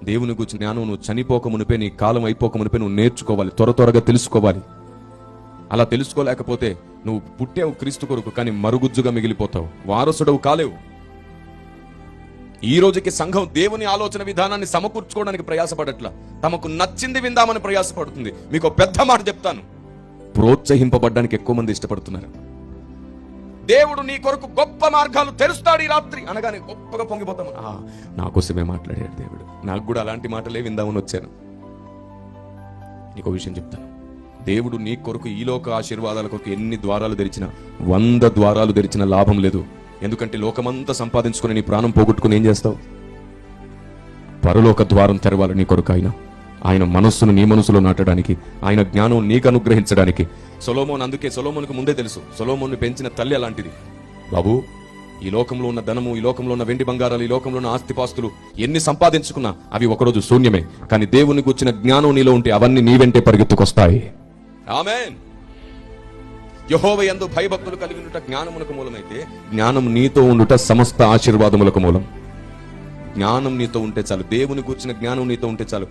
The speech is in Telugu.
దేవుని గురించి జ్ఞానం నువ్వు చనిపోక మునిపే, నీ కాలం అయిపోక మునిపే నువ్వు నేర్చుకోవాలి, త్వరగా తెలుసుకోవాలి. అలా తెలుసుకోలేకపోతే నువ్వు పుట్టావు క్రీస్తు కొరకు, కానీ మరుగుజ్జుగా మిగిలిపోతావు, వారసుడవు కాలేవు. ఈ రోజుకి సంఘం దేవుని ఆలోచన విధానాన్ని సమకూర్చుకోవడానికి ప్రయాసపడట్లా, తమకు నచ్చింది విందామని ప్రయాసపడుతుంది. మీకు పెద్ద మాట చెప్తాను, ప్రోత్సహింపబడ్డానికి ఎక్కువ మంది ఇష్టపడుతున్నారు. దేవుడు నీ కొరకు గొప్ప మార్గాలు తెరుస్తాడు ఈ రాత్రి అనగానే గొప్పగా పొంగిపోతాము. నా కోసమే మాట్లాడాడు దేవుడు, నాకు కూడా అలాంటి మాటలే విందామని వచ్చాను. నీకు విషయం చెప్తాను, దేవుడు నీ కొరకు ఈ లోక ఆశీర్వాదాల కొరకు ఎన్ని ద్వారాలు తెరిచినా, 100 ద్వారాలు తెరిచిన లాభం లేదు. ఎందుకంటే లోకమంతా సంపాదించుకుని నీ ప్రాణం పోగొట్టుకుని ఏం చేస్తావు? పరలోక ద్వారం తెరవాలి నీ కొరకు. ఆయన మనస్సును నీ మనసులో నాటడానికి, ఆయన జ్ఞానం నీకు అనుగ్రహించడానికి. సొలొమోను, అందుకే సొలొమోనుకు ముందే తెలుసు, సొలొమోను పెంచిన తల్లి అలాంటిది. బాబు, ఈ లోకంలో ఉన్న ధనము, ఈ లోకంలో ఉన్న వెండి బంగారాలు, ఈ లోకంలో ఉన్న ఆస్తిపాస్తులు ఎన్ని సంపాదించుకున్నా అవి ఒకరోజు శూన్యమే. కానీ దేవుని గురించిన జ్ఞానం నీలో ఉంటే అవన్నీ నీ వెంటే పరిగెత్తుకొస్తాయి. ఆమేన్. యెహోవా యందు భయభక్తులు కలిగి ఉండుట జ్ఞానమునకు మూలమైతే, జ్ఞానం నీతో ఉండుట సమస్త ఆశీర్వాదములకు మూలం. జ్ఞానం నీతో ఉంటే చాలు, దేవుని గురించిన జ్ఞానం నీతో ఉంటే చాలు.